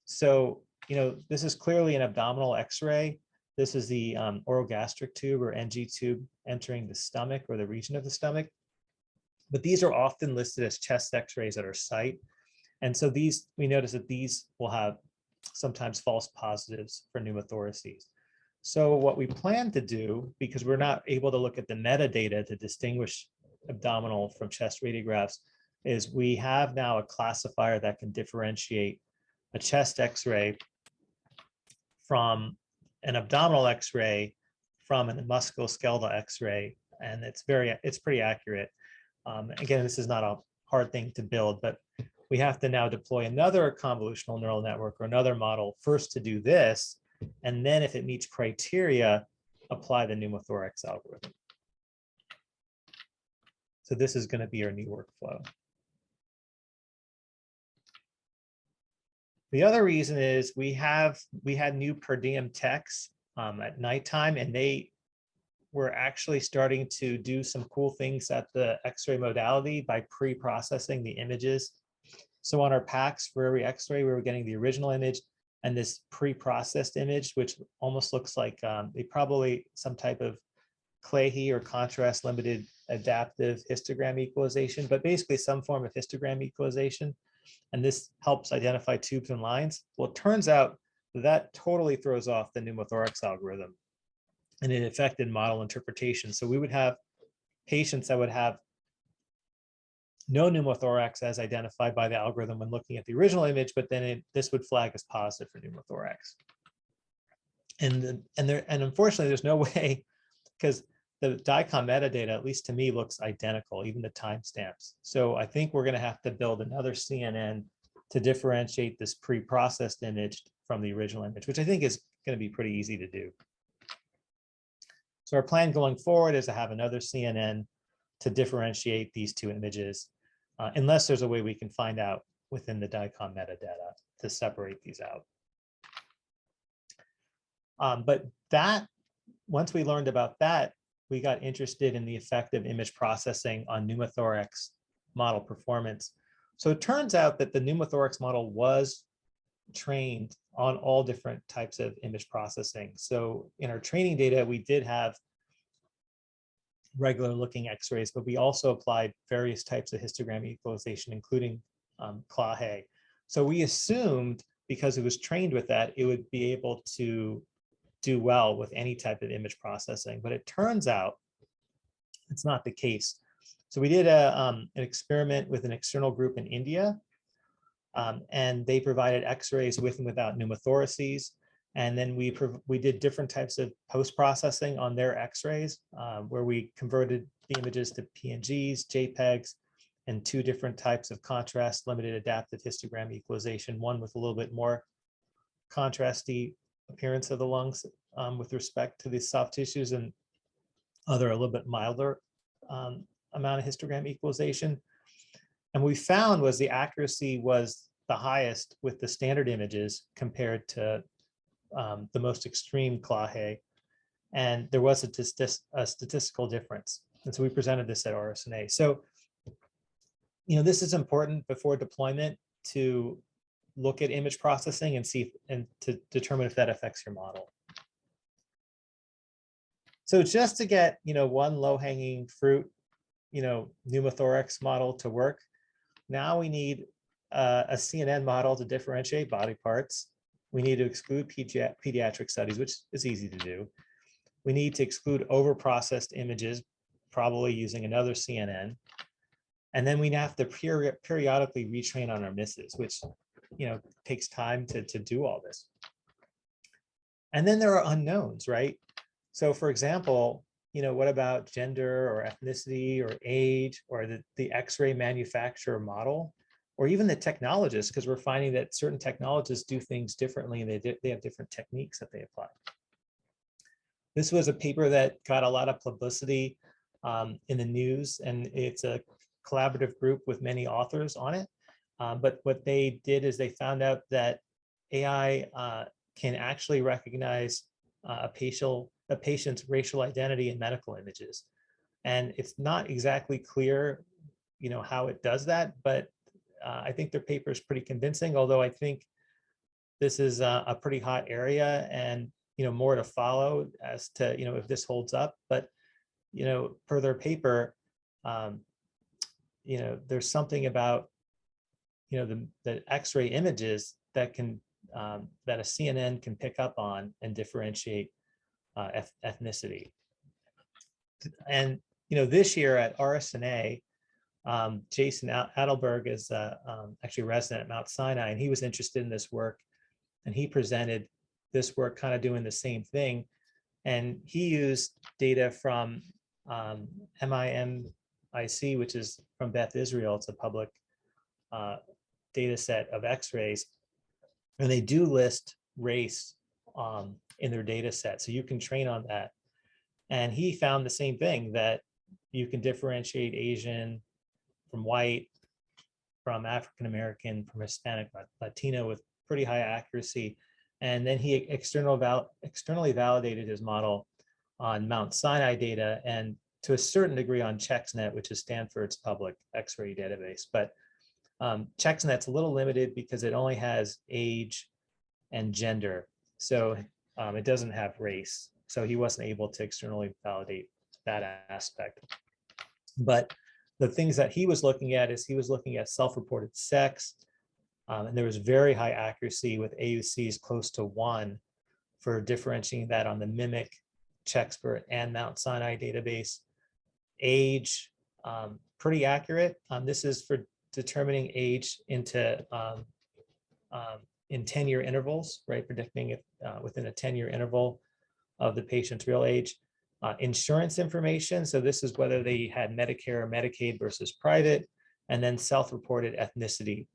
So, this is clearly an abdominal x-ray. This is the orogastric tube or NG tube entering the stomach or the region of the stomach. But these are often listed as chest x-rays at our site. And so we notice that these will have sometimes false positives for pneumothoraces. So what we plan to do, because we're not able to look at the metadata to distinguish abdominal from chest radiographs, is we have now a classifier that can differentiate a chest x-ray from an abdominal x-ray from a musculoskeletal x-ray, and it's pretty accurate. Again, this is not a hard thing to build, but we have to now deploy another convolutional neural network or another model first to do this, and then if it meets criteria, apply the pneumothorax algorithm. So this is going to be our new workflow. The other reason is we had new per diem techs at nighttime, and they we're actually starting to do some cool things at the X-ray modality by pre-processing the images. So on our packs for every X-ray, we were getting the original image and this pre-processed image, which almost looks like probably some type of Clahe or contrast limited adaptive histogram equalization, but basically some form of histogram equalization. And this helps identify tubes and lines. Well, it turns out that totally throws off the pneumothorax algorithm, and it affected model interpretation. So we would have patients that would have no pneumothorax as identified by the algorithm when looking at the original image, but then this would flag as positive for pneumothorax. And unfortunately, there's no way, because the DICOM metadata, at least to me, looks identical, even the timestamps. So I think we're going to have to build another CNN to differentiate this pre-processed image from the original image, which I think is going to be pretty easy to do. So our plan going forward is to have another CNN to differentiate these two images, unless there's a way we can find out within the DICOM metadata to separate these out. But that, once we learned about that, we got interested in the effect of image processing on pneumothorax model performance. So it turns out that the pneumothorax model was trained on all different types of image processing. So in our training data, we did have regular looking X-rays, but we also applied various types of histogram equalization, including Clahe. So we assumed, because it was trained with that, it would be able to do well with any type of image processing, but it turns out it's not the case. So we did an experiment with an external group in India, and they provided X-rays with and without pneumothoraces. And then we did different types of post-processing on their X-rays, where we converted the images to PNGs, JPEGs, and two different types of contrast limited adaptive histogram equalization, one with a little bit more contrasty appearance of the lungs with respect to the soft tissues, and other a little bit milder amount of histogram equalization. And what we found was the accuracy was the highest with the standard images compared to the most extreme Clahe, and there was a statistical difference. And so we presented this at RSNA. So, this is important before deployment to look at image processing and see and to determine if that affects your model. So just to get one low-hanging fruit, pneumothorax model to work, now we need a CNN model to differentiate body parts. We need to exclude pediatric studies, which is easy to do. We need to exclude overprocessed images, probably using another CNN. And then we have to periodically retrain on our misses, which takes time to do all this. And then there are unknowns, right? So for example, what about gender or ethnicity or age or the X-ray manufacturer model, or even the technologists, because we're finding that certain technologists do things differently and they have different techniques that they apply. This was a paper that got a lot of publicity in the news, and it's a collaborative group with many authors on it. But what they did is they found out that AI can actually recognize a patient's racial identity in medical images. And it's not exactly clear, how it does that, but I think their paper is pretty convincing, although I think this is a pretty hot area, and more to follow as to if this holds up. But per their paper, there's something about the X-ray images that can that a CNN can pick up on and differentiate ethnicity. And this year at RSNA, Jason Adelberg is actually a resident at Mount Sinai, and he was interested in this work, and he presented this work kind of doing the same thing. And he used data from MIMIC, which is from Beth Israel. It's a public data set of X-rays, and they do list race in their data set, so you can train on that. And he found the same thing, that you can differentiate Asian from white, from African American, from Hispanic, Latino with pretty high accuracy. And then he externally validated his model on Mount Sinai data and to a certain degree on ChexNet, which is Stanford's public X-ray database. But ChexNet's a little limited because it only has age and gender. So it doesn't have race. So he wasn't able to externally validate that aspect. But the things that he was looking at is he was looking at self-reported sex. And there was very high accuracy with AUCs close to 1 for differentiating that on the MIMIC, Chexpert, and Mount Sinai database. Age, pretty accurate. This is for determining age into in 10-year intervals, right? Predicting it within a 10-year interval of the patient's real age. Insurance information, so this is whether they had Medicare or Medicaid versus private, and then self-reported ethnicity.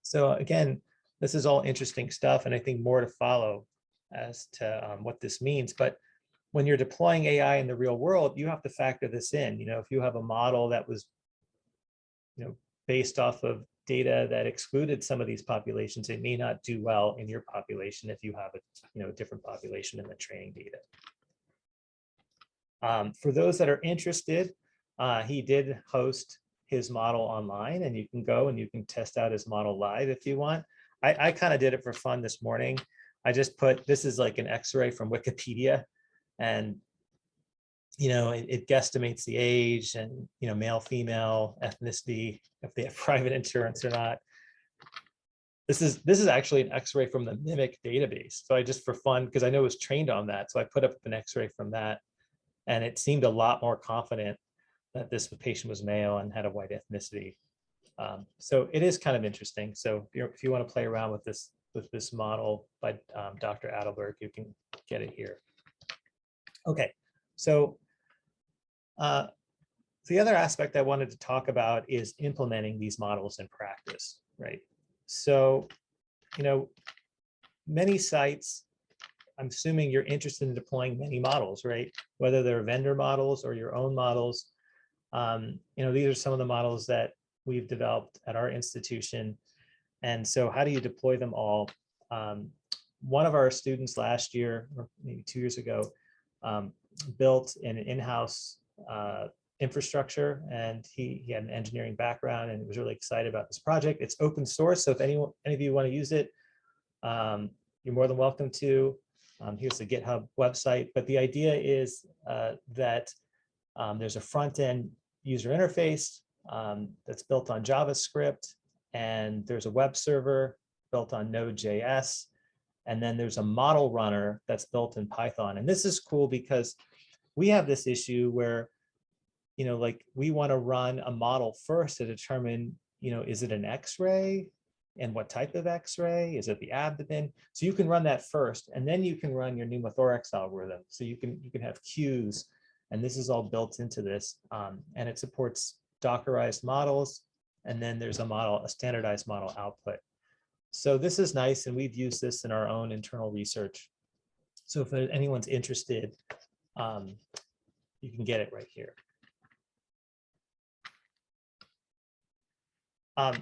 So again, this is all interesting stuff, and I think more to follow as to what this means. But when you're deploying AI in the real world, you have to factor this in. If you have a model that was, based off of data that excluded some of these populations, it may not do well in your population if you have a different population in the training data. For those that are interested, he did host his model online, and you can go and you can test out his model live if you want. I kind of did it for fun this morning. I just put, this is like an X-ray from Wikipedia, and it guesstimates the age and male, female, ethnicity, if they have private insurance or not. This is actually an X-ray from the MIMIC database. So I just, for fun, because I know it was trained on that, so I put up an X-ray from that, and it seemed a lot more confident that this patient was male and had a white ethnicity. So it is kind of interesting. So if you want to play around with this model by Dr. Adelberg, you can get it here. Okay, so the other aspect I wanted to talk about is implementing these models in practice, right? So, many sites, I'm assuming you're interested in deploying many models, right? Whether they're vendor models or your own models. These are some of the models that we've developed at our institution. And so how do you deploy them all? One of our students last year, or maybe 2 years ago, built an in-house infrastructure, and he had an engineering background and was really excited about this project. It's open source, so if any of you want to use it, you're more than welcome to. Here's the GitHub website, but the idea is that there's a front-end user interface that's built on JavaScript, and there's a web server built on Node.js, and then there's a model runner that's built in Python. And this is cool because we have this issue where, like, we want to run a model first to determine, is it an X-ray? And what type of X-ray? Is it the abdomen? So you can run that first, and then you can run your pneumothorax algorithm. So you can have queues, and this is all built into this, and it supports Dockerized models, and then there's a standardized model output. So this is nice, and we've used this in our own internal research. So if anyone's interested, you can get it right here.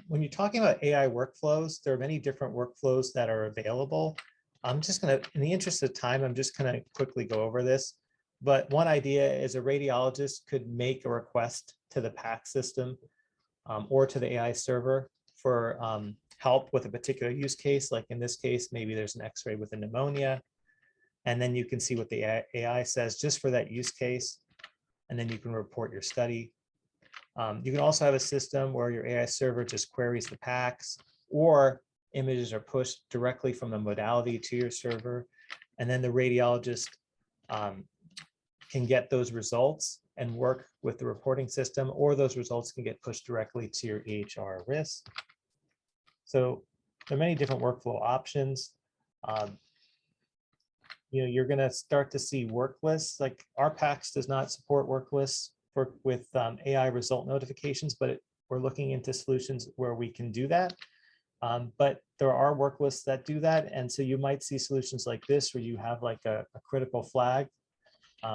When you're talking about AI workflows, there are many different workflows that are available. I'm just going to, in the interest of time, I'm just going to quickly go over this. But one idea is a radiologist could make a request to the PACS system or to the AI server for help with a particular use case. Like in this case, maybe there's an X-ray with a pneumonia, and then you can see what the AI says just for that use case, and then you can report your study. You can also have a system where your AI server just queries the PACS, or images are pushed directly from the modality to your server, and then the radiologist can get those results and work with the reporting system, or those results can get pushed directly to your EHR RIS. So there are many different workflow options. You're going to start to see work lists. Like our PACS does not support work lists with AI result notifications, but we're looking into solutions where we can do that. But there are work lists that do that. And so you might see solutions like this, where you have like a critical flag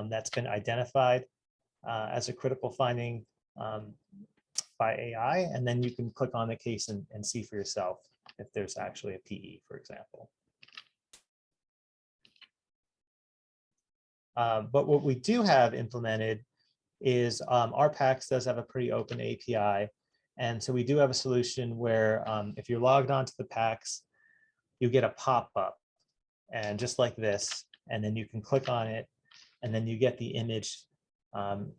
that's been identified as a critical finding by AI. And then you can click on the case and see for yourself if there's actually a PE, for example. But what we do have implemented is our PACS does have a pretty open API. And so we do have a solution where if you're logged onto the PACS, you get a pop-up and just like this, and then you can click on it, and then you get the image,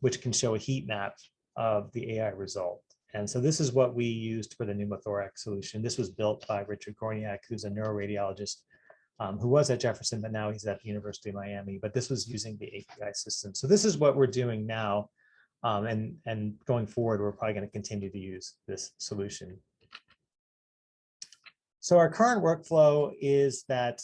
which can show a heat map of the AI result. And so this is what we used for the pneumothorax solution. This was built by Richard Gorniak, who's a neuroradiologist who was at Jefferson, but now he's at the University of Miami. But this was using the API system. So this is what we're doing now. And going forward, we're probably going to continue to use this solution. So our current workflow is that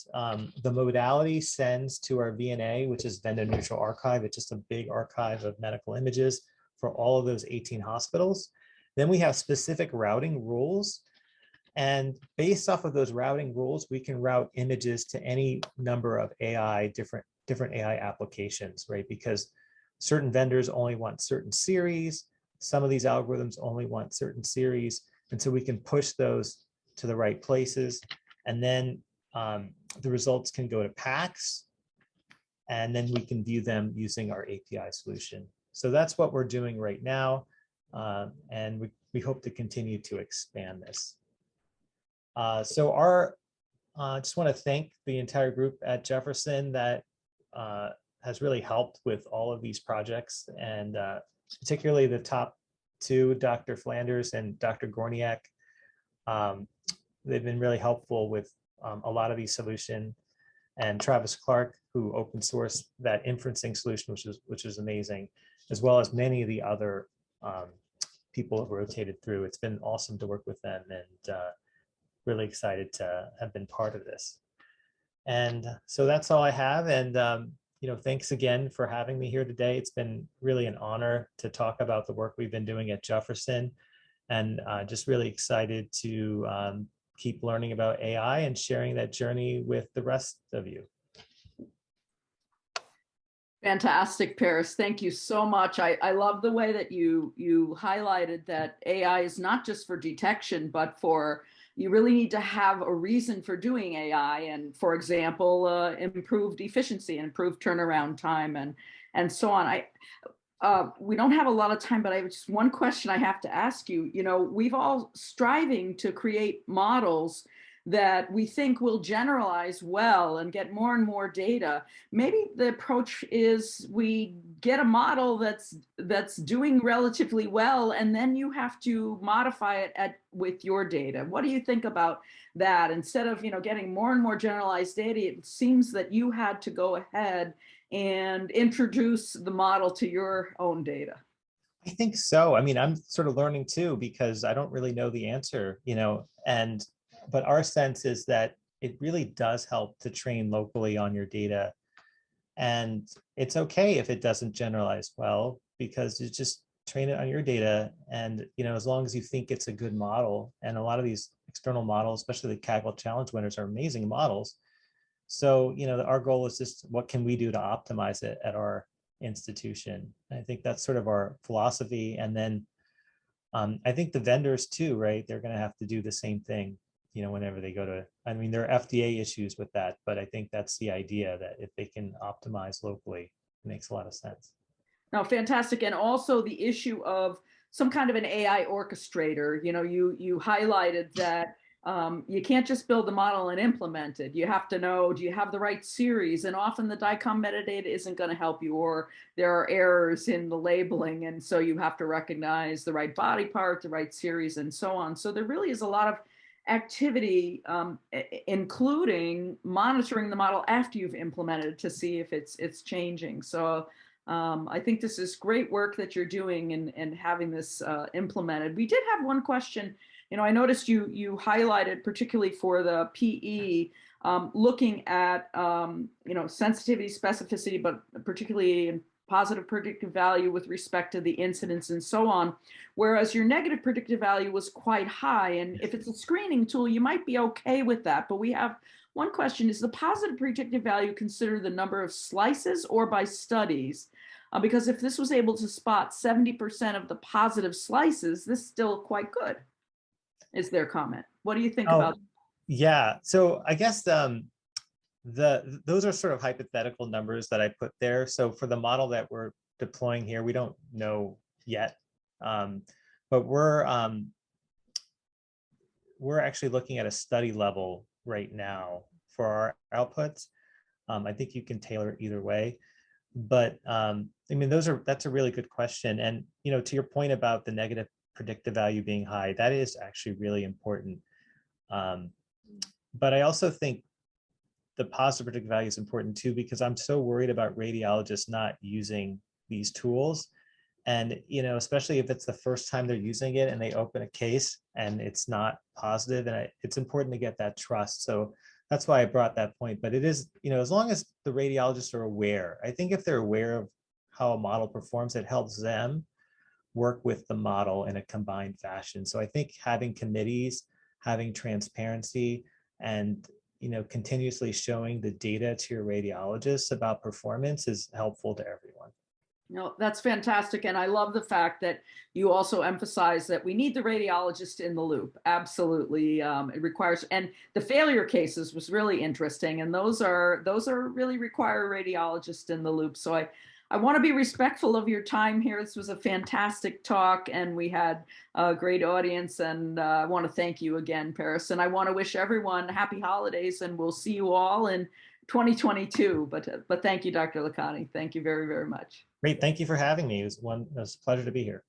the modality sends to our VNA, which is vendor neutral archive. It's just a big archive of medical images for all of those 18 hospitals. Then we have specific routing rules. And based off of those routing rules, we can route images to any number of AI, different AI applications, right? Because certain vendors only want certain series. Some of these algorithms only want certain series. And so we can push those to the right places. And then the results can go to PACS. And then we can view them using our API solution. So that's what we're doing right now. And we hope to continue to expand this. So I just want to thank the entire group at Jefferson that has really helped with all of these projects, and particularly the top two, Dr. Flanders and Dr. Gorniak. They've been really helpful with a lot of these solutions, and Travis Clark, who open sourced that inferencing solution, which is amazing, as well as many of the other people have rotated through. It's been awesome to work with them, and really excited to have been part of this. And so that's all I have. And thanks again for having me here today. It's been really an honor to talk about the work we've been doing at Jefferson, and just really excited to keep learning about AI and sharing that journey with the rest of you. Fantastic, Paris. Thank you so much. I love the way that you highlighted that AI is not just for detection, but you really need to have a reason for doing AI, and for example, improved efficiency and improved turnaround time and so on. We don't have a lot of time, but I have just one question I have to ask you. We've all striving to create models that we think will generalize well and get more and more data. Maybe the approach is we get a model that's doing relatively well, and then you have to modify it with your data. What do you think about that? Instead of getting more and more generalized data, it seems that you had to go ahead and introduce the model to your own data. I think so. I mean, I'm sort of learning too, because I don't really know the answer, but our sense is that it really does help to train locally on your data. And it's okay if it doesn't generalize well, because you just train it on your data. And, as long as you think it's a good model, and a lot of these external models, especially the Kaggle Challenge winners, are amazing models. So, our goal is just what can we do to optimize it at our institution? I think that's sort of our philosophy. And then I think the vendors too, right? They're going to have to do the same thing, whenever they go to, there are FDA issues with that, but I think that's the idea, that if they can optimize locally, it makes a lot of sense. No, fantastic. And also the issue of some kind of an AI orchestrator. You highlighted that you can't just build the model and implement it. You have to know, do you have the right series? And often the DICOM metadata isn't going to help you, or there are errors in the labeling. And so you have to recognize the right body part, the right series, and so on. So there really is a lot of activity, including monitoring the model after you've implemented it to see if it's changing. So I think this is great work that you're doing and having this implemented. We did have one question. I noticed you highlighted, particularly for the PE, looking at sensitivity, specificity, but particularly in positive predictive value with respect to the incidence and so on, whereas your negative predictive value was quite high. And if it's a screening tool, you might be okay with that. But we have one question: is the positive predictive value considered the number of slices or by studies? Because if this was able to spot 70% of the positive slices, this is still quite good, is their comment. What do you think about that? Yeah, so I guess those are sort of hypothetical numbers that I put there. So for the model that we're deploying here, we don't know yet, but we're actually looking at a study level right now for our outputs. I think you can tailor it either way, but I mean, that's a really good question. And, you know, to your point about the negative predictive value being high, that is actually really important. But I also think the positive predictive value is important too, because I'm so worried about radiologists not using these tools. And, you know, especially if it's the first time they're using it and they open a case and it's not positive, and it's important to get that trust. So that's why I brought that point. But it is, you know, as long as the radiologists are aware, I think if they're aware of how a model performs, it helps them work with the model in a combined fashion. So I think having committees, having transparency, and, you know, continuously showing the data to your radiologists about performance is helpful to everyone. No, that's fantastic. And I love the fact that you also emphasize that we need the radiologist in the loop. Absolutely. It requires, and the failure cases was really interesting. And those are really require a radiologist in the loop. So I want to be respectful of your time here. This was a fantastic talk and we had a great audience, and I want to thank you again, Paris. And I want to wish everyone happy holidays, and we'll see you all in 2022. But thank you, Dr. Lakhani. Thank you very, very much. Great. Thank you for having me. It was a pleasure to be here.